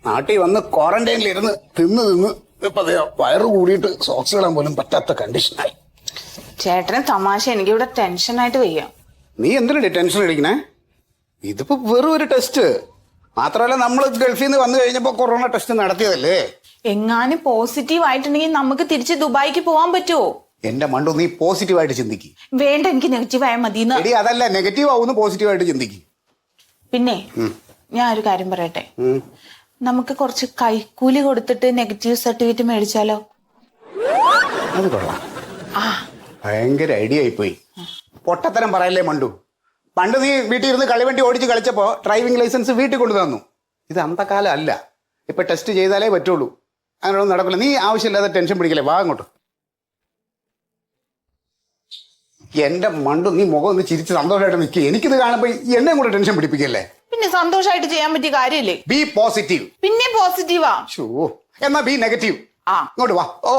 നാട്ടിൽ വന്ന് ക്വാറന്റൈനിൽ ഇരുന്ന് തിന്ന് ഇപ്പൊ വയറ് കൂടിയിട്ട് സോക്സ് ഇടാൻ പോലും പറ്റാത്ത കണ്ടീഷനായി. ചേട്ടന് തമാശ, എനിക്കിവിടെ ടെൻഷനായിട്ട് വയ്യ. നീ എന്തിനാ ടെൻഷൻ അടിക്കണേ? ഇതിപ്പോ വെറും ഒരു ടെസ്റ്റ് മാത്രമല്ല, നമ്മൾ ഗൾഫിൽ നിന്ന് വന്നു കഴിഞ്ഞപ്പോ കൊറോണ ടെസ്റ്റ് നടത്തിയതല്ലേ. എങ്ങാനും പോസിറ്റീവ് ആയിട്ടുണ്ടെങ്കിൽ നമുക്ക് തിരിച്ച് ദുബായിക്ക് പോകാൻ പറ്റുമോ? എന്റെ മണ്ടു, നീ പോസിറ്റീവായിട്ട് ചിന്തിക്ക്. വേണ്ട, എനിക്ക് നെഗറ്റീവ് ആയാൽ മതി. അതല്ല, നെഗറ്റീവ് ആവുന്നു, പോസിറ്റീവായിട്ട് ചിന്തിക്ക്. പിന്നെ ഞാൻ ഒരു കാര്യം പറയട്ടെ, നമുക്ക് കുറച്ച് കൈക്കൂലി കൊടുത്തിട്ട് നെഗറ്റീവ് സർട്ടിഫിക്കറ്റ് മേടിച്ചാലോ? അത് കൊള്ളാം. ഭയങ്കര ഐഡിയ ആയിപ്പോയി. പൊട്ടത്തരം പറയല്ലേ മണ്ടു. പണ്ട് നീ വീട്ടിൽ ഇരുന്ന് കളിവണ്ടി ഓടിച്ച് കളിച്ചപ്പോ ഡ്രൈവിംഗ് ലൈസൻസ് വീട്ടിൽ കൊണ്ടു തന്നു. ഇത് അന്നത്തെ കാലം അല്ല, ഇപ്പൊ ടെസ്റ്റ് ചെയ്താലേ പറ്റുള്ളൂ. അങ്ങനെയൊന്നും നടക്കില്ല. നീ ആവശ്യമില്ലാതെ ടെൻഷൻ പിടിക്കല്ലേ, വാ അങ്ങോട്ട്. എന്റെ മണ്ടു, നീ മുഖം ഒന്ന് ചിരിച്ച് സന്തോഷമായിട്ട് നിൽക്കുക. എനിക്കിത് കാണുമ്പോ എന്നെ കൂടെ ടെൻഷൻ പിടിപ്പിക്കല്ലേ. പിന്നെ സന്തോഷമായിട്ട് ചെയ്യാൻ പറ്റിയ കാര്യല്ലേ. B positive. പിന്നെ പോസിറ്റീവാ. എന്നാ ബി നെഗറ്റീവ്. ഇങ്ങോട്ട് വാ. ഓ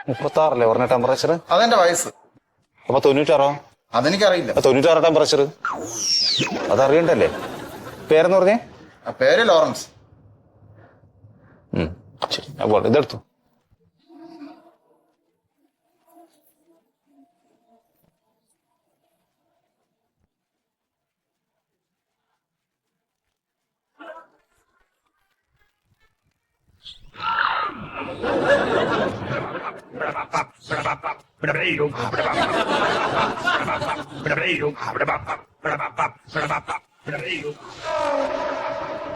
മുപ്പത്താറല്ലേ പറഞ്ഞ ടെമ്പറേച്ചർ? അതെന്റെ വയസ്സ്. അപ്പൊ 96? അതെനിക്കറിയില്ല. 96 ടെമ്പറേച്ചർ അതറിയണ്ടല്ലേ. പേരെന്ന് പറഞ്ഞേ? പേര് ലോറൻസ്. ശരി, അപ്പോൾ ഇതെടുത്തു.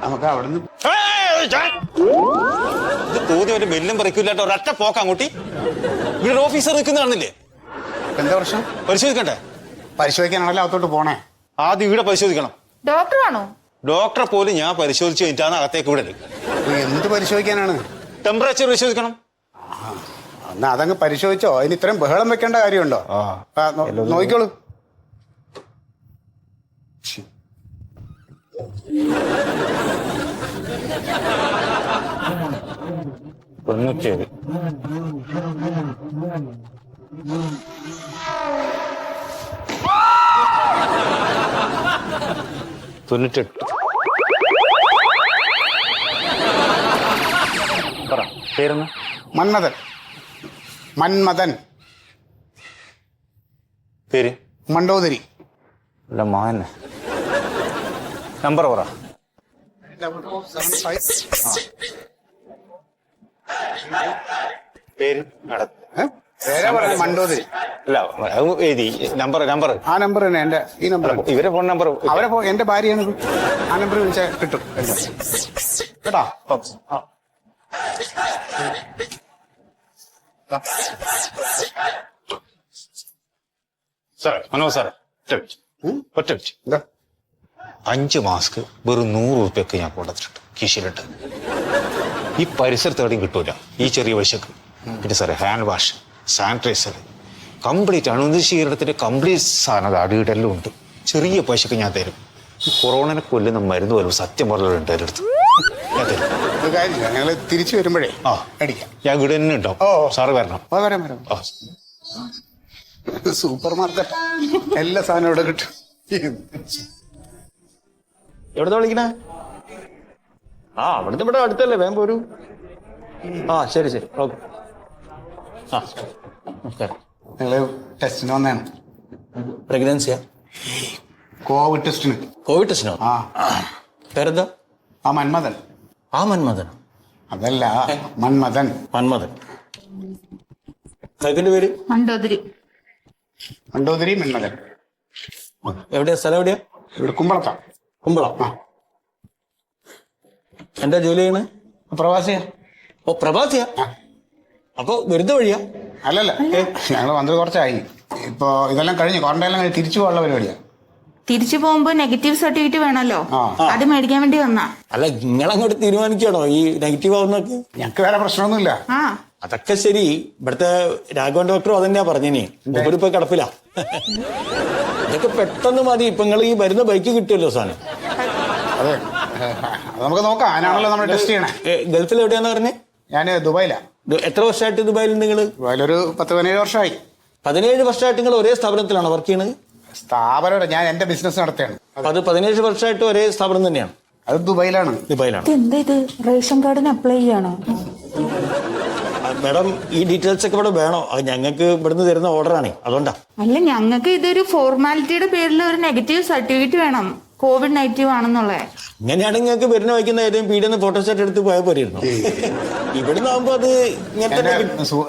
നമുക്ക് അവിടുന്ന് തോന്നി ഒരു ബെല്ലും പറിക്കില്ലാട്ടോ, ഒരൊറ്റ പോക്ക് അങ്ങോട്ടി. ഇവിടെ ഓഫീസർ നിൽക്കുന്ന കാണുന്നില്ലേ? എന്താ പ്രശ്നം? പരിശോധിക്കണ്ടേ? പരിശോധിക്കാനാണല്ലോ അകത്തോട്ട് പോണേ. ആദ്യം ഇവിടെ പരിശോധിക്കണം. ഡോക്ടറാണോ? ഡോക്ടറെ പോലും ഞാൻ പരിശോധിച്ചു കഴിഞ്ഞിട്ടാണ് അകത്തേക്ക് വിടല്. എന്ത് പരിശോധിക്കാനാണ്? ടെമ്പറേച്ചർ പരിശോധിക്കണം. എന്നാ അതങ്ങ് പരിശോധിച്ചോ. അതിന് ഇത്രയും ബഹളം വെക്കേണ്ട കാര്യമുണ്ടോ? നോക്കിക്കോളൂ. തൊണ്ണൂറ്റേഴ്. തൊണ്ണൂറ്റെട്ട്. പറ പേരെന്ന്? മന്മഥൻ. മന്മഥൻ. പേര്? മണ്ടോദരി. അല്ല മാന. നമ്പർ പറ. പേര്? മണ്ടോദരി. അല്ല എഴുതി. നമ്പർ നമ്പർ ആ നമ്പർ തന്നെ എന്റെ. ഈ നമ്പർ ഇവരെ ഫോൺ നമ്പർ. അവരെ എന്റെ ഭാര്യയാണ്. ആ നമ്പർ വിളിച്ചാൽ കിട്ടും കേട്ടോ. സാറേ, മനോജ് സാറേ, ഒറ്റ 5 മാസ്ക് വെറും 100 രൂപയ്ക്ക് ഞാൻ കൊണ്ടുവന്നിട്ടുണ്ട് കീശയിലിട്ട്. ഈ പരിസരത്ത് എവിടെയും കിട്ടൂല ഈ ചെറിയ പൈസക്ക്. പിന്നെ സാറേ, ഹാൻഡ് വാഷ്, സാനിറ്റൈസർ, കംപ്ലീറ്റ് അണുനശീകരണത്തിന്റെ കംപ്ലീറ്റ് സാധനം അടിയിടെല്ലാം ഉണ്ട്. ചെറിയ പൈസക്ക് ഞാൻ തരും. ഈ കൊറോണനെ കൊല്ലുന്ന മരുന്ന് പോലും സത്യം പറഞ്ഞിട്ടുണ്ട് എൻ്റെ അടുത്ത്. ഞാൻ തരും. ഞങ്ങൾ തിരിച്ചു വരുമ്പോഴേ അടിക്കാം. ഞാൻ ഇവിടെ തന്നെ ഉണ്ടാവും. സാറ് വരണം. സൂപ്പർ മാർക്കറ്റ്, എല്ലാ സാധനവും ഇവിടെ കിട്ടും. എവിടുന്ന് വിളിക്കണേ? അവിടുന്ന് ഇവിടെ അടുത്തല്ലേ, വേഗം പോരൂ. ശരി ശരി, ഓക്കെ. നമസ്കാരം. നിങ്ങള് ടെസ്റ്റിന് വന്നതാണ്? പ്രഗ്നൻസിയാ? കോവിഡ് ടെസ്റ്റിന്. കോവിഡ് ടെസ്റ്റിനോ? പേരെന്താ? മന്മഥൻ. മന്മഥൻ? അതല്ല, മന്മഥൻ. മന്മഥൻ. വൈഫിന്റെ പേര്? മണ്ടോദരി. മണ്ടോദരി മന്മഥൻ. എവിടെയാ സ്ഥലം? എവിടെയാ? ഇവിടെ കുമ്പളത്താ. കുമ്പളം. എന്താ ജോലി ചെയ്യണേ? പ്രവാസിയാ. പ്രവാസിയാ? അപ്പൊ വെറുതെ വഴിയാ? അല്ലല്ല, ഞങ്ങൾ വന്നത് കുറച്ചായി. ഇപ്പൊ ഇതെല്ലാം കഴിഞ്ഞ് ക്വാറന്റൈനെല്ലാം കഴിഞ്ഞ് തിരിച്ചു പോകാനുള്ള പരിപാടിയാ. തിരിച്ചു പോകുമ്പോ നെഗറ്റീവ് സർട്ടിഫിക്കറ്റ് വേണമല്ലോ, അത് മേടിക്കാൻ വേണ്ടി വന്നാ. അല്ല, നിങ്ങളങ്ങോട്ട് തീരുമാനിക്കണോ ഈ നെഗറ്റീവ് ആവുന്നൊക്കെ? ഞങ്ങക്ക് വേറെ പ്രശ്നമൊന്നുമില്ല. ആ അതൊക്കെ ശരി. ഇവിടുത്തെ രാഘവൻ ഡോക്ടറും അതന്നെയാ പറഞ്ഞിനി. ഇപ്പൊ കിടപ്പില്ല. ഇതൊക്കെ പെട്ടെന്ന് മതി. ഇപ്പൊ നിങ്ങൾ ഈ വരുന്ന ബൈക്ക് കിട്ടുമല്ലോ സാധനം. അതെ, അത് നമുക്ക് നോക്കാം. അതിനാണല്ലോ നമ്മൾ ടെസ്റ്റ് ചെയ്യണേ. ഗൾഫിൽ എവിടെയാന്ന് പറഞ്ഞേ? ഞാൻ ദുബായിലാ. എത്ര വർഷമായിട്ട് ദുബായിലുണ്ട് നിങ്ങൾ? ദുബായിലൊരു 10-17 വർഷമായി. 17 വർഷമായിട്ട് നിങ്ങൾ ഒരേ സ്ഥാപനത്തിലാണോ വർക്ക് ചെയ്യുന്നത്? സ്ഥാപനം ഞാൻ എന്റെ ബിസിനസ് നടത്തുകയാണ്. അത് 17 വർഷമായിട്ട് ഒരേ സ്ഥാപനം തന്നെയാണ്? അത് ദുബായിലാണ്. ദുബായിലാണ്. എന്താ ഇത്, റേഷൻ കാർഡിന് അപ്ലൈ ചെയ്യണോ? മാഡം, ഈ ഡീറ്റെയിൽസ് ഒക്കെ ഇവിടെ വേണോ? അത് ഞങ്ങൾക്ക് ഇവിടുന്ന് തരുന്ന ഓർഡറാണ്, അതുകൊണ്ടാ. അല്ല, ഞങ്ങൾക്ക് ഇതൊരു ഫോർമാലിറ്റിയുടെ പേരിൽ ഒരു നെഗറ്റീവ് സർട്ടിഫിക്കറ്റ് വേണം, കോവിഡ് നെഗറ്റീവ് ആണെന്നുള്ളത്. ഇങ്ങനെയാണെങ്കിൽ നിങ്ങൾക്ക് വരുന്ന വയ്ക്കുന്ന ഏതെങ്കിലും പീഡിയെന്ന് ഫോട്ടോസ്റ്റാറ്റ് എടുത്ത് പോയാൽ പോരായിരുന്നു. ഇവിടുന്ന് ആകുമ്പോ അത് ഇങ്ങനത്തെ.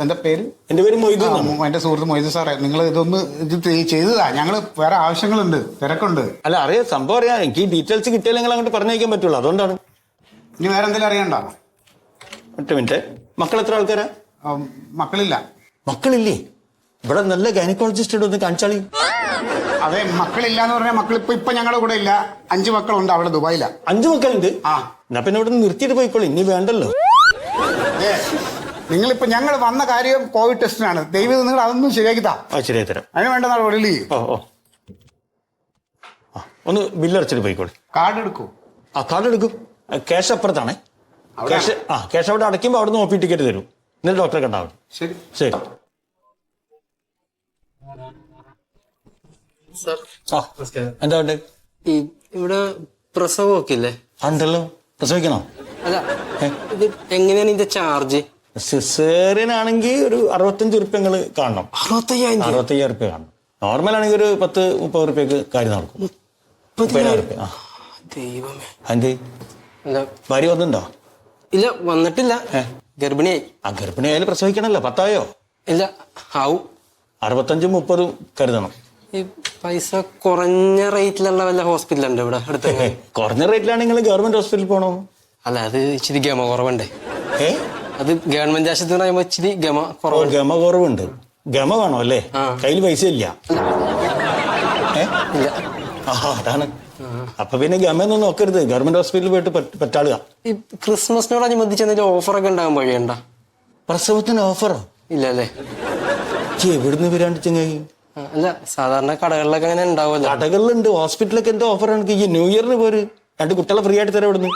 എന്റെ പേര്? എന്റെ പേര് മൊയ്തു. എന്റെ സുഹൃത്ത് മൊയ്തു സാറേ, നിങ്ങൾ ഇതൊന്ന് ഇത് ചെയ്തതാ. ഞങ്ങള് വേറെ ആവശ്യങ്ങളുണ്ട്, തിരക്കുണ്ട്. അല്ല, അറിയാം, സംഭവം അറിയാം. എനിക്ക് ഈ ഡീറ്റെയിൽസ് കിട്ടിയാൽ നിങ്ങൾ അങ്ങോട്ട് പറഞ്ഞയക്കാൻ പറ്റുള്ളൂ, അതുകൊണ്ടാണ്. ഇനി വേറെ എന്തെങ്കിലും അറിയണ്ട? ഒറ്റ മിനിറ്റ്. മക്കൾ എത്ര ആൾക്കാരാ? മക്കളില്ല. മക്കളില്ലേ? ഇവിടെ നല്ല ഗൈനക്കോളജിസ്റ്റ് ഒന്ന് കാണിച്ചാളി. അതെ, മക്കളില്ല എന്ന് പറഞ്ഞാൽ മക്കൾ ഇപ്പൊ ഞങ്ങളുടെ കൂടെ ഇല്ല. 5 മക്കളുണ്ട് അവിടെ ദുബായിലാ. 5 മക്കളുണ്ട്? ആ, എന്നാ പിന്നെ ഇവിടെ നിർത്തിയിട്ട് പോയിക്കോളൂ, ഇനി വേണ്ടല്ലോ. നിങ്ങളിപ്പോ ഞങ്ങൾ വന്ന കാര്യം കോവിഡ് ടെസ്റ്റിനാണ്. ദൈവം നിങ്ങൾ അതൊന്നും ശരിയാക്കി താ. ശരിയായി തരാം. അതിന് വേണ്ട നടപടി. ഓ ഒന്ന് ബില്ലടച്ചിട്ട് പോയിക്കോളൂ. കാർഡ് എടുക്കൂ. കാർഡ് എടുക്കും. ക്യാഷ് അപ്പുറത്താണേ. ക്യാഷ് അവിടെ അടയ്ക്കുമ്പോൾ അവിടെ നിന്ന് OP ടിക്കറ്റ് തരും. എന്നിട്ട് ഡോക്ടറെ കണ്ടാവും. ശരി ശരി. എന്താ ഉണ്ട്? ഇവിടെ പ്രസവമൊക്കെ ഇല്ലേ? ഉണ്ടല്ലോ. പ്രസവിക്കണോ? അല്ല, ഇത് എങ്ങനെയാണ് ഇതിന്റെ ചാർജ്? സിസേറിയനാണെങ്കിൽ ഒരു 65 ഉറുപ്പ്യങ്ങൾ കാണണം. 65 ഉറുപ്പ്യ കാണണം. നോർമൽ ആണെങ്കിൽ ഒരു 10-30 ഉറുപ്പ്യക്ക് കാര്യം നടക്കും. 30,000 ഉറുപ്പ്യ. ദൈവമേ. അതിന്റെ അല്ല, ഭാര്യ വന്നിട്ടുണ്ടോ? ഇല്ല, വന്നിട്ടില്ല. ഗർഭിണിയായി. ഗർഭിണിയായാലും പ്രസവിക്കണല്ലോ. 10 ഇല്ല, ആവും. 65-30 കരുതണം. ഈ പൈസ കുറഞ്ഞ റേറ്റിലുള്ള വല്ല ഹോസ്പിറ്റലുണ്ട് ഇവിടെ അടുത്ത്? കുറഞ്ഞ റേറ്റിലാണെങ്കിൽ ഗവൺമെന്റ് ഹോസ്പിറ്റലിൽ പോകണോ? അല്ല, അത് ഇച്ചിരി ഗമ കുറവുണ്ടേ. അത് ഗവൺമെന്റ് ആശുപത്രി പറയുമ്പോ ഇച്ചിരി ഗമ കുറവുണ്ട്. ഗമ കുറവുണ്ട്. ഗമ വേണോ അല്ലേ? കയ്യിൽ പൈസ ഇല്ല. ഇല്ല. അതാണ്. അപ്പൊ പിന്നെ ഗമയൊന്നും നോക്കരുത്. ഗവൺമെന്റ് ഹോസ്പിറ്റലിൽ പോയിട്ട് പറ്റാളുക. ഈ ക്രിസ്മസിനോടനുബന്ധിച്ച് എന്തെങ്കിലും ഓഫറൊക്കെ ഉണ്ടാകാൻ വഴിയുണ്ടോ? പ്രസവത്തിന് ഓഫറോ? ഇല്ല അല്ലേ? എവിടുന്ന് വരാണ്ട് ചെങ്ങായി? അല്ല, സാധാരണ കടകളിലൊക്കെ അങ്ങനെ ഉണ്ടാവുമല്ലോ. കടകളിലുണ്ട്. ഹോസ്പിറ്റലൊക്കെ എന്താ ഓഫറാണ്? ഈ ന്യൂ ഇയറിന് പോര് 2 കുട്ടികളെ ഫ്രീ ആയിട്ട് തരാം ഇവിടുന്ന്.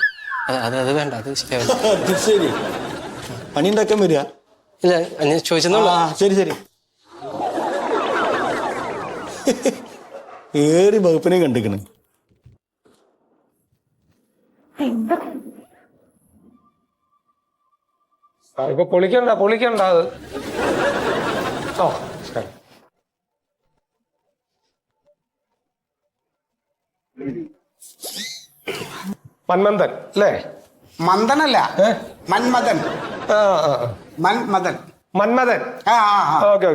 അത് വേണ്ട, അത് ശരിയാവില്ല. അത് ശരി. പണി ഉണ്ടാക്കാൻ വരിക? ഇല്ല, ഞാൻ ചോദിച്ചെന്നുള്ളൂ. ശരി ശരി. ഏറി വകുപ്പിനെ കണ്ടിക്കണ്. ഇപ്പൊ പൊളിക്കണ്ട അത്. ഓ ശരി. മന്മന്ദൻ അല്ലേ? മന്ദനല്ല, മന്മഥൻ. മന്മഥൻ. മന്മഥൻ. ഓക്കെ.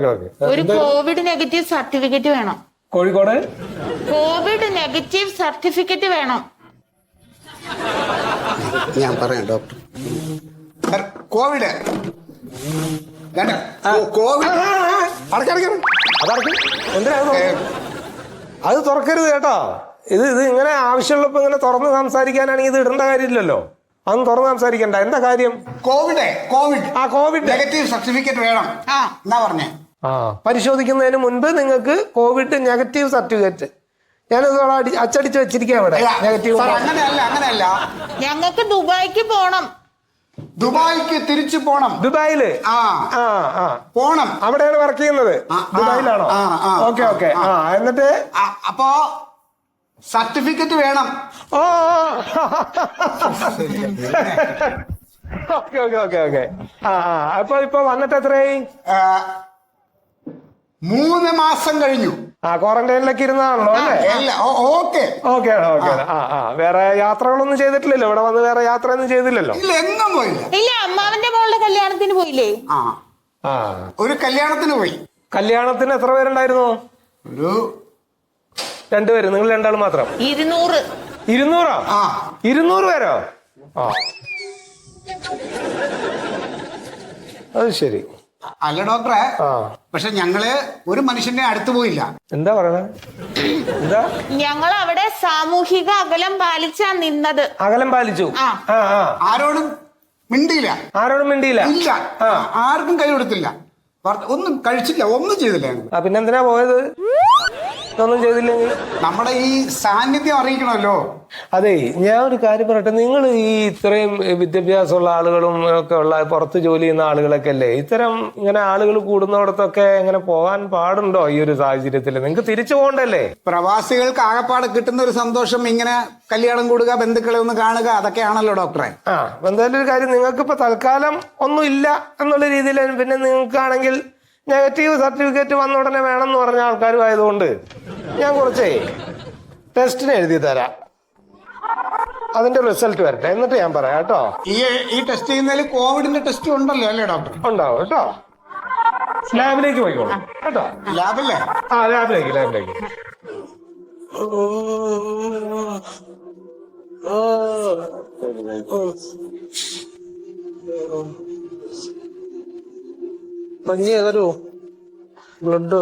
ഒരു കോവിഡ് നെഗറ്റീവ് സർട്ടിഫിക്കറ്റ് വേണം. കോഴിക്കോട് കോവിഡ് നെഗറ്റീവ് സർട്ടിഫിക്കറ്റ് വേണം. ഞാൻ പറയാം ഡോക്ടർ. കോവിഡ് കോവിഡ് അത് തുറക്കരുത് കേട്ടോ. ഇത് ഇങ്ങനെ ആവശ്യമുള്ളപ്പോ ഇങ്ങനെ തുറന്ന് സംസാരിക്കാനാണെങ്കിൽ ഇത് ഇടേണ്ട കാര്യമില്ലല്ലോ. അതൊന്നും തുറന്ന് സംസാരിക്കണ്ട. എന്താ കാര്യം? കോവിഡ് നെഗറ്റീവ് സർട്ടിഫിക്കറ്റ് വേണം എന്നാ പറഞ്ഞേ. പരിശോധിക്കുന്നതിന് മുൻപ് നിങ്ങൾക്ക് കോവിഡ് നെഗറ്റീവ് സർട്ടിഫിക്കറ്റ് ഞാനത് അച്ചടിച്ച് വെച്ചിരിക്കാം ഇവിടെ. നെഗറ്റീവ് അങ്ങനെയല്ല. ഞങ്ങൾക്ക് ദുബായിക്ക് പോണം. ദുബായിക്ക് തിരിച്ചു പോണം. ദുബായില് പോണം. അവിടെയാണ് വർക്ക് ചെയ്യുന്നത്. ദുബായിലാണോ? ഓക്കെ. എന്നിട്ട് അപ്പോ സർട്ടിഫിക്കറ്റ് വേണം. ഓക്കെ. അപ്പൊ ഇപ്പൊ വന്നിട്ട് എത്രയായി? 3 മാസം കഴിഞ്ഞു. ക്വാറന്റൈനിലൊക്കെ ഇരുന്നാണല്ലോ അല്ലേ? ഓക്കെ. വേറെ യാത്രകളൊന്നും ചെയ്തിട്ടില്ലല്ലോ? ഇവിടെ വന്ന് വേറെ യാത്രയൊന്നും ചെയ്തില്ലല്ലോ? എങ്ങും പോയില്ല. ഇല്ല, അമ്മാവന്റെ മോളുടെ കല്യാണത്തിന് പോയില്ലേ? ഒരു കല്യാണത്തിന് പോയി. കല്യാണത്തിന് എത്ര പേരുണ്ടായിരുന്നു? ഒരു 2 പേര്. നിങ്ങൾ 2 ആൾ മാത്രം? 200. 200? 200 പേരോ? അത് ശരി. അല്ല ഡോക്ടറെ, ആ പക്ഷെ ഞങ്ങള് ഒരു മനുഷ്യന്റെ അടുത്ത് പോയില്ല. എന്താ പറയണേ? എന്താ? ഞങ്ങൾ അവിടെ സാമൂഹിക അകലം പാലിച്ചാ നിന്നത്. അകലം പാലിച്ചു. ആ. ആ ആ. ആരോടും മിണ്ടിയില്ല. ആരോടും മിണ്ടിയില്ല. ഇല്ല. ആർക്കും കൈ കൊടുത്തില്ല. ഒന്നും കഴിച്ചില്ല, ഒന്നും ചെയ്തില്ല ഞങ്ങൾ. ആ പിന്നെന്തിനാ പോയത്? ഒന്നും ചെയ്തില്ലെങ്കിൽ നമ്മുടെ ഈ സാന്നിധ്യം അറിയിക്കണമല്ലോ. അതെ, ഞാൻ ഒരു കാര്യം പറയട്ടെ. നിങ്ങൾ ഈ ഇത്രയും വിദ്യാഭ്യാസമുള്ള ആളുകളും ഒക്കെ ഉള്ള പുറത്ത് ജോലി ചെയ്യുന്ന ആളുകളൊക്കെ അല്ലേ, ഇത്തരം ഇങ്ങനെ ആളുകൾ കൂടുന്നിടത്തൊക്കെ ഇങ്ങനെ പോകാൻ പാടുണ്ടോ? ഈ ഒരു സാഹചര്യത്തിൽ നിങ്ങൾക്ക് തിരിച്ചു പോകണ്ടല്ലേ? പ്രവാസികൾക്ക് ആകപ്പാടെ കിട്ടുന്ന ഒരു സന്തോഷം ഇങ്ങനെ കല്യാണം കൂടുക, ബന്ധുക്കളെ ഒന്ന് കാണുക, അതൊക്കെയാണല്ലോ ഡോക്ടറെ. ആ എന്തായാലും ഒരു കാര്യം, നിങ്ങൾക്ക് ഇപ്പൊ തൽക്കാലം ഒന്നും ഇല്ല എന്നുള്ള രീതിയിൽ, പിന്നെ നിങ്ങൾക്കാണെങ്കിൽ നെഗറ്റീവ് സർട്ടിഫിക്കറ്റ് വന്ന ഉടനെ വേണമെന്ന് പറഞ്ഞ ആൾക്കാരും ആയതുകൊണ്ട് ഞാൻ കുറച്ചേ ടെസ്റ്റിന് എഴുതി തരാം. അതിന്റെ റിസൾട്ട് വരട്ടെ, എന്നിട്ട് ഞാൻ പറയാം കേട്ടോ. ഈ ടെസ്റ്റ് ചെയ്യുന്നതിൽ കോവിഡിന്റെ ടെസ്റ്റ് ഉണ്ടല്ലോ അല്ലേ ഡോക്ടർ? ഉണ്ടാവും കേട്ടോ. ലാബിലേക്ക് പോയിക്കോളൂ കേട്ടോ. ലാബല്ലേ? ആ ലാബിലേക്ക്. പഞ്ഞി ഏതായാലും ബ്ലഡ്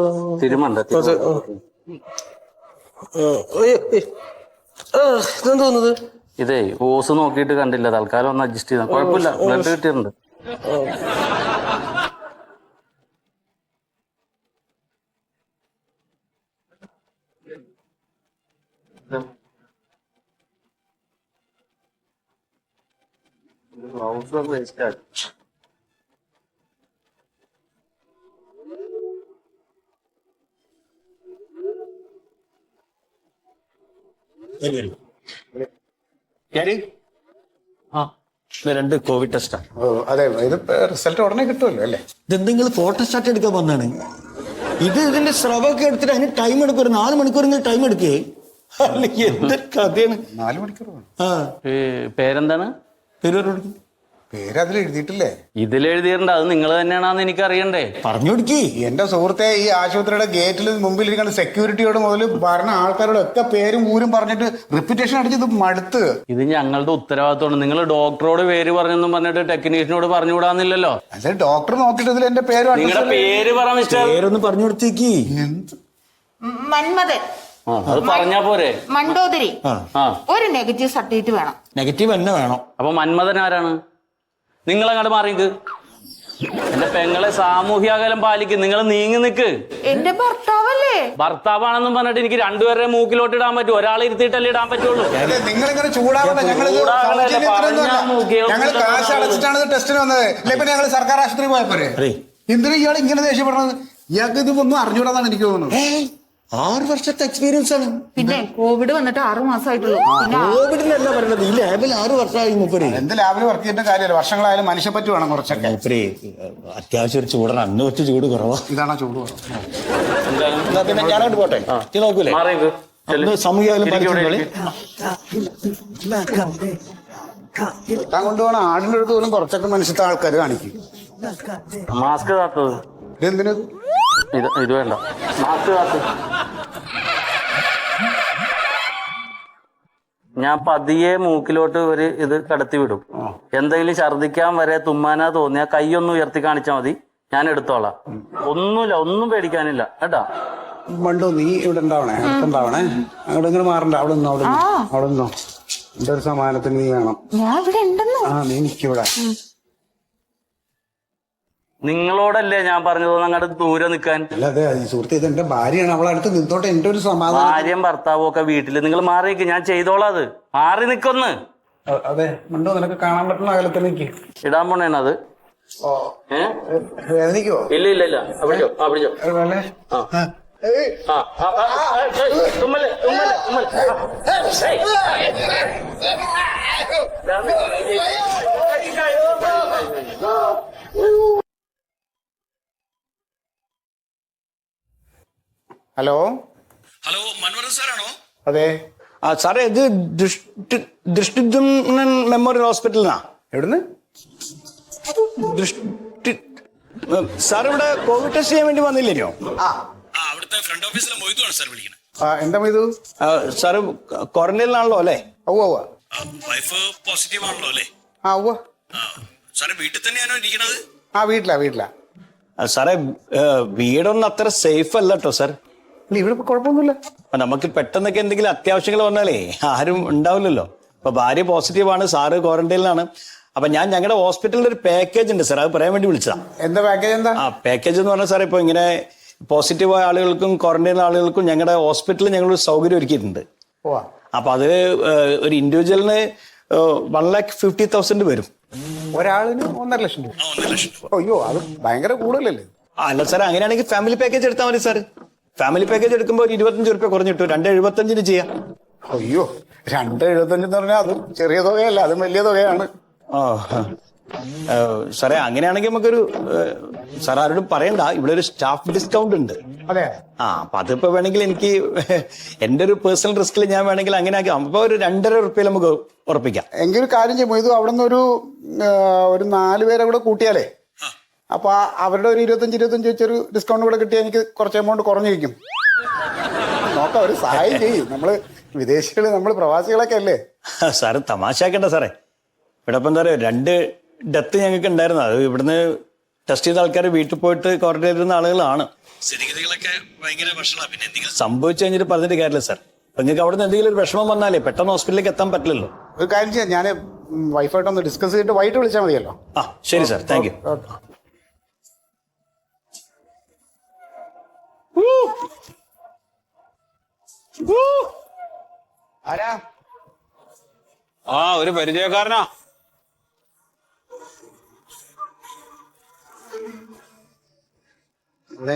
ഇതെന്ത് തോന്നുന്നത്? ഇതേ ഓസ് നോക്കിയിട്ട് കണ്ടില്ല, തൽക്കാലം ഒന്ന് അഡ്ജസ്റ്റ് ചെയ്താൽ കുഴപ്പമില്ല. ബ്ലഡ് കിട്ടിയിട്ടുണ്ട്. രണ്ട് കോവിഡ് ടെസ്റ്റാ. അതെ, ഇത് റിസൾട്ട് ഉടനെ കിട്ടുമല്ലോ അല്ലേ? ഇതെന്തെങ്കിലും ഫോട്ടോ സ്റ്റാറ്റ് എടുക്കാൻ വന്നാണ്. ഇതിന്റെ സ്രവൊക്കെ എടുത്തിട്ട് അതിന് ടൈം എടുക്കും. ഒരു 4 മണിക്കൂറെങ്കിലും ടൈം എടുക്കേ. അല്ലെങ്കിൽ എന്തൊരു കഥയാണ്. 4 മണിക്കൂർ. ആ പേരെന്താണ്? പേര് പേര് അതിൽ എഴുതിയിട്ടില്ലേ? ഇതിലെഴുതിയിട്ടുണ്ട്. അത് നിങ്ങൾ തന്നെയാണെന്ന് എനിക്ക് അറിയണ്ടേ. പറഞ്ഞു കൊടുക്കി. എന്റെ സുഹൃത്തെ, ഈ ആശുപത്രിയുടെ ഗേറ്റിൽ മുമ്പിലിരിക്കുന്ന സെക്യൂരിറ്റിയോട് മുതൽ ഭരണ ആൾക്കാരോട് ഒക്കെ പേരും ഊരും പറഞ്ഞിട്ട് റിപ്പുറ്റേഷൻ അടിച്ചത് മടുത്ത്. ഇത് ഞങ്ങളുടെ ഉത്തരവാദിത്തമാണ്. നിങ്ങൾ ഡോക്ടറോട് പേര് പറഞ്ഞെന്നും പറഞ്ഞിട്ട് ടെക്നീഷ്യനോട് പറഞ്ഞുകൂടാന്നില്ലല്ലോ. അതെ, ഡോക്ടർ നോക്കിയിട്ട് ഇതിൽ എന്റെ പേര് നിങ്ങളുടെ പേര് പറ മിസ്റ്റർ. പേരൊന്ന് പറഞ്ഞു കൊടുത്തേക്ക്. മന്മഥൻ. അത് പറഞ്ഞാ പോരെ? മണ്ടോദരി. ആ, ഒരു നെഗറ്റീവ് സർട്ടിഫിക്കറ്റ് വേണം. നെഗറ്റീവ് തന്നെ വേണം. അപ്പൊ മന്മഥൻ ആരാണ്? നിങ്ങൾ അങ്ങോട്ട് മാറിക്ക്. എന്റെ പെങ്ങളെ സാമൂഹ്യ അകലം പാലിക്കും. നിങ്ങൾ നീങ്ങി നിക്ക്. എന്റെ ഭർത്താവല്ലേ? ഭർത്താവാണെന്നും പറഞ്ഞിട്ട് എനിക്ക് രണ്ടുപേരെ മൂക്കിലോട്ട് ഇടാൻ പറ്റും? ഒരാളെ ഇരുത്തിയിട്ടല്ലേ ഇടാൻ പറ്റുള്ളൂ. നിങ്ങളിങ്ങനെ ചൂടാവണ്ട. ഞങ്ങൾ കാശ് അടച്ചിട്ടാണ് ടെസ്റ്റിന് വന്നത്. അല്ലെ പിന്നെ ഞങ്ങൾ സർക്കാർ ആശുപത്രി പോയപ്പോരെ. എന്തിനാ ഇയാൾ ഇങ്ങനെ ദേഷ്യപ്പെടുന്നത്? ഇയാൾക്ക് ഇത് ഒന്നും അറിഞ്ഞൂടാന്നാണ് എനിക്ക് തോന്നുന്നത്. 6 വർഷത്തെ എക്സ്പീരിയൻസ് ആണ്. പിന്നെ കോവിഡ് വന്നിട്ട് 6 മാസമായിട്ടുള്ളൂ. കോവിഡിനല്ല പറയുന്നത്, ഈ ലാബിൽ 6 വർഷമായി മൂപ്പര്. എന്ത് ലാബിൽ വർക്ക് ചെയ്യേണ്ട കാര്യമല്ല, വർഷങ്ങളായാലും മനുഷ്യപ്പറ്റി വേണം കുറച്ചൊക്കെ. മൂപ്പര് അത്യാവശ്യം ഒരു ചൂടാണ്. അന്ന് വെച്ച് ചൂട് കുറവാ. ഇതാണോ ചൂട്? പിന്നെ ഞാനോട്ട് പോട്ടെ. ഇത് നോക്കൂലേ? സമൂഹം താൻ കൊണ്ടുപോകണം. ആടിന്റെ അടുത്ത് പോലും കുറച്ചൊക്കെ മനുഷ്യത്തെ ആൾക്കാർ കാണിക്കും. മാസ്ക് കാത്തത് ഇതെന്തിനു? ഇത് വേണ്ട. മാസ്ക് കാത്ത്. ഞാൻ പതിയെ മൂക്കിലോട്ട് ഒരു ഇത് കടത്തി വിടും. എന്തെങ്കിലും ഛർദിക്കാൻ വരെ തുമ്മാനാ തോന്നിയാ കൈയൊന്നും ഉയർത്തി കാണിച്ചാൽ മതി, ഞാൻ എടുത്തോളാം. ഒന്നുമില്ല, ഒന്നും പേടിക്കാനില്ല കേട്ടാ. മണ്ടോ, നീ ഇവിടെ ഉണ്ടാവണേ, അടുത്തുണ്ടാവണേ. അവിടെ ഇങ്ങനെ മാറണ്ട. അവിടെ നിന്നോ, അവിടെ നിന്നോ. എന്റെ ഒരു സമാനത്തിന് നീ വേണം. ഞാൻ ഇവിടെ ഉണ്ടെന്നോ? ആ, നീ നിൽക്കൂടെ. നിങ്ങളോടല്ലേ ഞാൻ പറഞ്ഞത് അങ്ങോട്ട് ദൂരെ നിൽക്കാൻ? അല്ലാതെ സുഹൃത്തെ, ഇത് എന്റെ ഭാര്യയാണ്. അവളെ അടുത്ത് നിന്നോട്ടെ. എന്റെ ഒരു സമാധാനം. ഭാര്യയും ഭർത്താവും ഒക്കെ വീട്ടില്. നിങ്ങൾ മാറിയേക്ക്, ഞാൻ ചെയ്തോളാം. അത് മാറി നിക്കൊന്ന്. അതെ മണ്ടോ, നിനക്ക് കാണാൻ പറ്റുന്ന അകലത്തിൽ നിൽക്ക്. ഇടാൻ പോണേണത്. വേദനിക്കോ? ഇല്ല ഇല്ല ഇല്ല. പിടിച്ചോ. ആ പിടിച്ചോ. ഹലോ ഹലോ, മൻമോഹൻ സാറാണോ? അതെ. സാറേ, ഇത് ദൃഷ്ടിദ്യുമ്നൻ മെമ്മോറിയൽ ഹോസ്പിറ്റലിനാ. എവിടുന്ന്? സാർ ഇവിടെ കോവിഡ് ടെസ്റ്റ് ചെയ്യാൻ വേണ്ടി വന്നില്ലല്ലോ? അവിടുത്തെ ഫ്രണ്ട് ഓഫീസിലെ മൊയ്തുവാണ് സാർ വിളിക്കുന്നത്. എന്താ ഇത്? സാറ് ക്വാറന്റൈനിലാണല്ലോ അല്ലേ? വൈഫ് പോസിറ്റീവ് ആണല്ലോ അല്ലേ? ഉവ്വ. സാറ് വീട്ടിൽ തന്നെയാണോ ഇരിക്കണത്? വീട്ടിലാ. സാറേ വീടൊന്നും അത്ര സേഫ് അല്ല കേട്ടോ സാർ. ഇല്ല, ഇവിടെ ഇപ്പൊ കുഴപ്പമൊന്നുമില്ല. അപ്പൊ നമുക്ക് പെട്ടെന്നൊക്കെ എന്തെങ്കിലും അത്യാവശ്യങ്ങൾ വന്നാലേ ആരും ഉണ്ടാവില്ലല്ലോ. അപ്പൊ ഭാര്യ പോസിറ്റീവാണ്, സാറ് ക്വാറന്റൈനിലാണ്. അപ്പൊ ഞാൻ ഞങ്ങളുടെ ഹോസ്പിറ്റലിൽ ഒരു പാക്കേജ് ഉണ്ട് സാർ, അത് പറയാൻ വേണ്ടി വിളിച്ചതാ. എന്താ പാക്കേജ്? എന്താ പാക്കേജ് എന്ന് പറഞ്ഞാൽ സാറേ, ഇപ്പൊ ഇങ്ങനെ പോസിറ്റീവായ ആളുകൾക്കും ക്വാറന്റൈൻ ആളുകൾക്കും ഞങ്ങളുടെ ഹോസ്പിറ്റലിൽ ഞങ്ങളൊരു സൗകര്യം ഒരുക്കിയിട്ടുണ്ട്. അപ്പൊ അത് ഒരു ഇൻഡിവിജ്വലിന് 1,50,000 വരും. ഒരാളിന് 1.5 ലക്ഷം രൂപ? അയ്യോ, അത് ഭയങ്കര കൂടുതലല്ലേ? അല്ല സാർ, അങ്ങനെയാണെങ്കിൽ ഫാമിലി പാക്കേജ് എടുത്താൽ മതി സാർ. ഫാമിലി പാക്കേജ് എടുക്കുമ്പോൾ ഒരു 25 രൂപ കുറഞ്ഞിട്ടു, 2,75 ചെയ്യാം. അയ്യോ, 2,75 എന്ന് പറഞ്ഞാൽ അതും ചെറിയ തുകയല്ല, അതും വലിയ തുകയാണ്. സാറേ അങ്ങനെയാണെങ്കിൽ നമുക്കൊരു സാർ ആരോടും പറയണ്ട, ഇവിടെ ഒരു സ്റ്റാഫ് ഡിസ്കൗണ്ട് ഉണ്ട്. അതെ. അപ്പൊ അതിപ്പോ വേണമെങ്കിൽ എനിക്ക് എന്റെ ഒരു പേഴ്സണൽ റിസ്കിൽ ഞാൻ വേണമെങ്കിൽ അങ്ങനെ ആക്കാം. അപ്പൊ ഒരു 2.5 രൂപയിൽ നമുക്ക് ഉറപ്പിക്കാം. എങ്കിൽ ഒരു കാര്യം ചെയ്യും, ഇത് അവിടെ നിന്ന് ഒരു 4 പേരെ കൂടെ കൂട്ടിയാലേ, അപ്പൊ അവരുടെ ഒരു 25 വെച്ചൊരു ഡിസ്കൗണ്ട് കൂടെ കിട്ടിയാൽ എനിക്ക് കുറച്ച് എമൗണ്ട് കുറഞ്ഞിരിക്കും. നോക്കാം, ഒരു സഹായം ചെയ്യും. നമ്മള് വിദേശികള്, നമ്മള് പ്രവാസികളൊക്കെ അല്ലേ. സാറ് തമാശാക്കണ്ട സാറേ. ഇവിടെ ഇപ്പം എന്താ പറയുക, 2 ഡെത്ത് ഞങ്ങൾക്ക് ഉണ്ടായിരുന്നു. അത് ഇവിടുന്ന് ടെസ്റ്റ് ചെയ്ത ആൾക്കാർ വീട്ടിൽ പോയിട്ട് ക്വാറന്റൈൻ ഇരുന്ന ആളുകളാണ്. സ്ഥിതിഗതികളൊക്കെ ഭയങ്കര വഷളാ. പിന്നെ എന്തെങ്കിലും സംഭവിച്ചു കഴിഞ്ഞിട്ട് പറഞ്ഞിട്ട് കാര്യമില്ല സാർ. അപ്പൊ നിങ്ങൾക്ക് അവിടെ നിന്ന് എന്തെങ്കിലും ഒരു വിഷമം വന്നാലേ പെട്ടെന്ന് ഹോസ്പിറ്റലിലേക്ക് എത്താൻ പറ്റില്ലല്ലോ. ഒരു കാര്യം ചെയ്യാം, ഞാൻ വൈഫായിട്ടൊന്ന് ഡിസ്കസ് ചെയ്തിട്ട് വൈകിട്ട് വിളിച്ചാൽ മതിയല്ലോ. ശരി സാർ, താങ്ക് യു. ആരാ? ഒരു പരിചയക്കാരനാ. അതെ,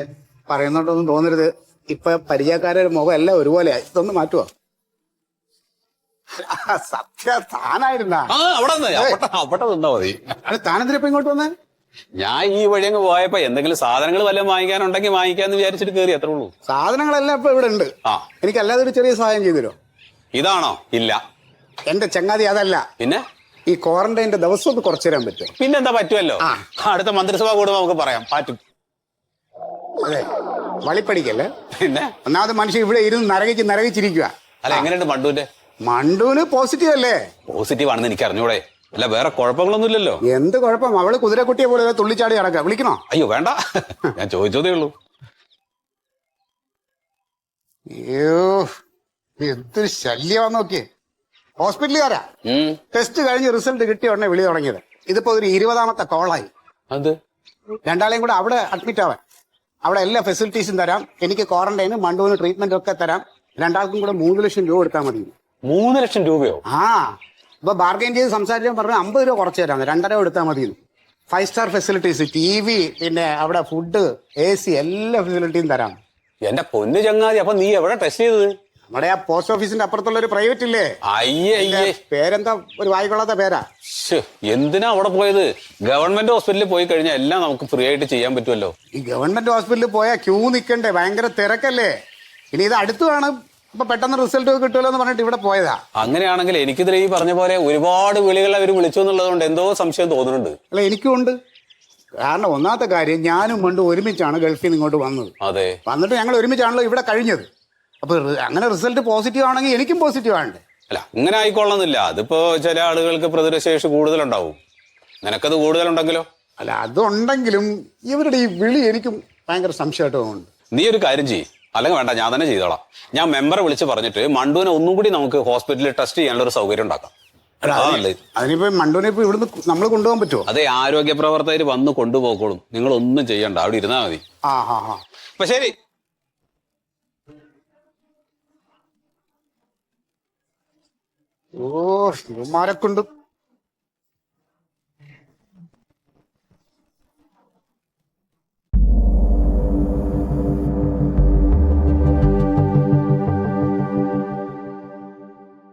പറയുന്നോട്ടൊന്നും തോന്നരുത്. ഇപ്പൊ പരിചയക്കാരുടെ മുഖം എല്ലാം ഒരുപോലെയാ. ഇതൊന്ന് മാറ്റുവോ? സത്യ താനായിരുന്നാ? അവിടെ നിന്നാ മതി. അത് താനെന്തിനാ ഇങ്ങോട്ട് വന്നേ? ഞാൻ ഈ വഴി അങ്ങ് പോയപ്പോ എന്തെങ്കിലും സാധനങ്ങൾ വല്ലതും വാങ്ങിക്കാനുണ്ടെങ്കിൽ വാങ്ങിക്കാന്ന് വിചാരിച്ചിട്ട് കയറി, അത്രേ ഉള്ളൂ. സാധനങ്ങളെല്ലാം ഇപ്പൊ ഇവിടെ ഉണ്ട്. എനിക്ക് അല്ലാതെ ഒരു ചെറിയ സഹായം ചെയ്തു തരുമോ? ഇതാണോ? ഇല്ല എന്റെ ചങ്ങാതി, അതല്ല. പിന്നെ ഈ ക്വാറന്റൈൻ്റെ ദിവസം ഒന്ന് കുറച്ചു തരാൻ പറ്റുമോ? പിന്നെന്താ, പറ്റുമല്ലോ. അടുത്ത മന്ത്രിസഭ കൂടുമ്പോ നമുക്ക് പറയാം. പറ്റും. അതെ, വളിപ്പടിക്കല്ലേ. പിന്നെ ഒന്നാമത് മനുഷ്യൻ ഇവിടെ ഇരുന്ന് നരകിച്ചിരിക്കുക. അല്ല, എങ്ങനെയുണ്ട് മണ്ടുവിന്റെ? മണ്ടുവിന് പോസിറ്റീവ് അല്ലേ? പോസിറ്റീവ് ആണെന്ന് എനിക്ക് അറിഞ്ഞൂടെ. അല്ല, വേറെ കുഴപ്പങ്ങളൊന്നും ഇല്ലല്ലോ. എന്ത് കുഴപ്പം? അവള് കുതിരക്കുട്ടിയെ പോലെ തുള്ളിച്ചാടി നടക്കുക. വിളിക്കണോ? അയ്യോ വേണ്ട, ഞാൻ ചോദിച്ചതേ ഉള്ളൂ. അയ്യോ, എന്തൊരു ശല്യമാന്ന് നോക്കിയേ. ഹോസ്പിറ്റലുകാരാ ടെസ്റ്റ് കഴിഞ്ഞ് റിസൾട്ട് കിട്ടിയ ഉടനെ വിളി തുടങ്ങിയത്. ഇതിപ്പോ ഒരു 20ാമത്തെ കോളായി. അത് 2 കൂടെ അവിടെ അഡ്മിറ്റ് ആവാൻ. അവിടെ എല്ലാ ഫെസിലിറ്റീസും തരാം. എനിക്ക് ക്വാറന്റൈനും മണ്ടുവിന് ട്രീറ്റ്മെന്റ് ഒക്കെ തരാം. 2 കൂടെ 3 ലക്ഷം രൂപ കൊടുത്താൽ മതി. 3 ലക്ഷം രൂപയോ? ഇപ്പൊ ബാർഗൈൻ ചെയ്ത് സംസാരിച്ചാൽ പറഞ്ഞു 50 രൂപ കുറച്ച് തരാം, 2.5 കൊടുത്താൽ മതി. 5 സ്റ്റാർ ഫെസിലിറ്റീസ്, TV, പിന്നെ അവിടെ ഫുഡ്, AC, എല്ലാ ഫെസിലിറ്റിയും തരാം. എന്റെ പൊന്നു ചങ്ങാതി, അപ്പൊ നീ എവിടെ ടെസ്റ്റ് ചെയ്തത്? നമ്മുടെ ആ പോസ്റ്റ് ഓഫീസിന്റെ അപ്പുറത്തുള്ള ഒരു പ്രൈവറ്റ് ഇല്ലേ? അയ്യേ, പേരെന്താ, ഒരു വായിക്കൊള്ളാത്ത പേരാ. എന്തിനാ അവിടെ പോയത്? ഗവൺമെന്റ് ഹോസ്പിറ്റലിൽ പോയി കഴിഞ്ഞാൽ എല്ലാം നമുക്ക് ഫ്രീ ആയിട്ട് ചെയ്യാൻ പറ്റുമല്ലോ. ഈ ഗവൺമെന്റ് ഹോസ്പിറ്റലിൽ പോയാൽ ക്യൂ നിൽക്കണ്ടേ, ഭയങ്കര തിരക്കല്ലേ. ഇനി ഇത് അടുത്താണ്, ഇപ്പൊ പെട്ടെന്ന് റിസൾട്ട് കിട്ടുമല്ലോ എന്ന് പറഞ്ഞിട്ട് ഇവിടെ പോയതാ. അങ്ങനെയാണെങ്കിൽ എനിക്കിതിൽ ഈ പറഞ്ഞ പോലെ ഒരുപാട് വിളികൾ അവർ വിളിച്ചു എന്നുള്ളതുകൊണ്ട് എന്തോ സംശയം തോന്നുന്നുണ്ട്. അല്ല, എനിക്കും ഉണ്ട്. കാരണം ഒന്നാമത്തെ കാര്യം, ഞാനും കൊണ്ട് ഒരുമിച്ചാണ് ഗൾഫിൽ നിന്ന് ഇങ്ങോട്ട് വന്നത്. അതെ, വന്നിട്ട് ഞങ്ങൾ ഒരുമിച്ചാണല്ലോ ഇവിടെ കഴിഞ്ഞത്. അപ്പൊ അങ്ങനെ റിസൾട്ട് പോസിറ്റീവ് ആണെങ്കിൽ എനിക്കും പോസിറ്റീവ് ആണ്ടേ? അല്ല, അങ്ങനെ ആയിക്കൊള്ളുന്നില്ല. അതിപ്പോ ചില ആളുകൾക്ക് പ്രതിരോധശേഷി കൂടുതലുണ്ടാവും. നിനക്കത് കൂടുതലുണ്ടെങ്കിലോ? അല്ല, അതുണ്ടെങ്കിലും ഇവരുടെ ഈ വിളി എനിക്കും ഭയങ്കര സംശയമായിട്ട് തോന്നുന്നുണ്ട്. നീ ഒരു കാര്യം ചെയ്യ്, അല്ലെങ്കിൽ വേണ്ട, ഞാൻ തന്നെ ചെയ്തോളാം. ഞാൻ മെമ്പറെ വിളിച്ച് പറഞ്ഞിട്ട് മണ്ടുവിനെ ഒന്നും കൂടി നമുക്ക് ഹോസ്പിറ്റലിൽ ടെസ്റ്റ് ചെയ്യാനുള്ള ഒരു സൗകര്യം ഉണ്ടാക്കാം. അതിനിപ്പോ മണ്ടുവിനെ ഇപ്പൊ ഇവിടുന്ന് നമ്മൾ കൊണ്ടുപോകാൻ പറ്റുമോ? അതെ, ആരോഗ്യ പ്രവർത്തകർ വന്ന് കൊണ്ടുപോക്കോളും. നിങ്ങൾ ഒന്നും ചെയ്യണ്ട, അവിടെ ഇരുന്നാ മതി. അപ്പൊ ശരി. ഇവന്മാരെ കൊണ്ട്